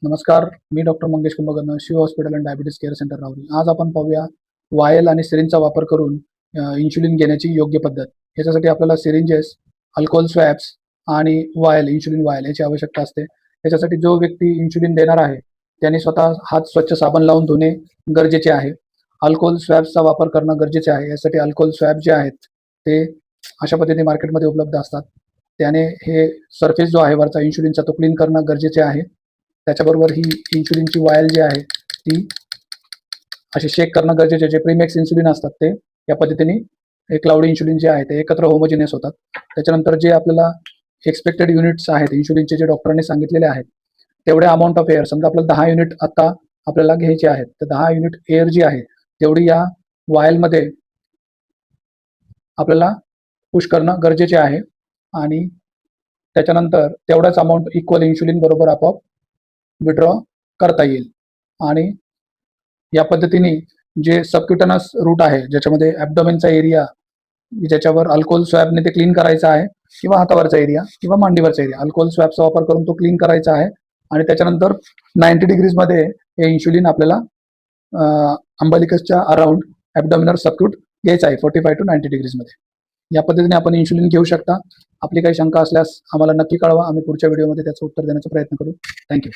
नमस्कार, मी doctor Mangesh Kumbhakarna, Shiv hospital and diabetes care centre Rahuri. आज आपण पाहूया वायल आणि सिरिंजचा वापर करून इन्शुलिन घेण्याची योग्य पद्धत. याच्यासाठी आपल्याला सिरिंजेस, अल्कोहोल स्वॅब्स आणि वायल, इन्शुलिन वायल याची आवश्यकता असते. त्याच्यासाठी जो व्यक्ती इन्शुलिन देणार आहे त्याने स्वतः हात स्वच्छ साबण लावून धुणे गरजेचे आहे. अल्कोहोल स्वॅब्सचा वापर करणं गरजेचे आहे. यासाठी अल्कोहोल स्वॅब जे आहेत ते अशा पद्धतीने मार्केटमध्ये उपलब्ध असतात. त्याने हे सरफेस जो आहे वरचा इन्शुलिनचा तो क्लीन करणं गरजेचे आहे. त्याच्याबरोबर ही इन्शुलिनची वायल जी आहे ती अशी शेक करणं गरजेचे. जे प्रीमॅक्स इन्सुलिन असतात ते या पद्धतीने एक क्लाउडी इन्शुलिन जे आहे ते एकत्र होमोजिनियस होतात. त्याच्यानंतर जे आपल्याला एक्सपेक्टेड युनिट्स आहेत इन्शुलिनचे जे डॉक्टरांनी सांगितलेले आहेत तेवढ्या अमाऊंट ऑफ एअर, समजा आपल्याला 10 युनिट आता आपल्याला घ्यायचे आहेत तर 10 युनिट एअर जी आहे तेवढी या वायलमध्ये आपल्याला पुश करणं गरजेचे आहे आणि त्याच्यानंतर तेवढाच अमाऊंट इक्वल इन्शुलिन बरोबर आपोआप विड्रॉ करता येईल. आणि या पद्धतीने जे सबक्युटनस रूट आहे ज्याच्यामध्ये ॲब्डोमेनचा एरिया ज्याच्यावर अल्कोहोल स्वॅबने ते क्लीन करायचा आहे किंवा हातावरचा एरिया किंवा मांडीवरचा एरिया अल्कोहोल स्वॅबचा वापर करून तो क्लीन करायचा आहे. आणि त्याच्यानंतर 90 डिग्रीजमध्ये हे इन्शुलिन आपल्याला अंबालिकसच्या अराउंड ॲब्डोमिनल सबक्यूट घ्यायचा आहे 45 to 90 डिग्रीजमध्ये. या पद्धतीने आपण इन्शुलिन घेऊ शकता. आपली काही शंका असल्यास आम्हाला नक्की कळवा. आम्ही पुढच्या व्हिडिओमध्ये त्याचं उत्तर देण्याचा प्रयत्न करू. थँक्यू.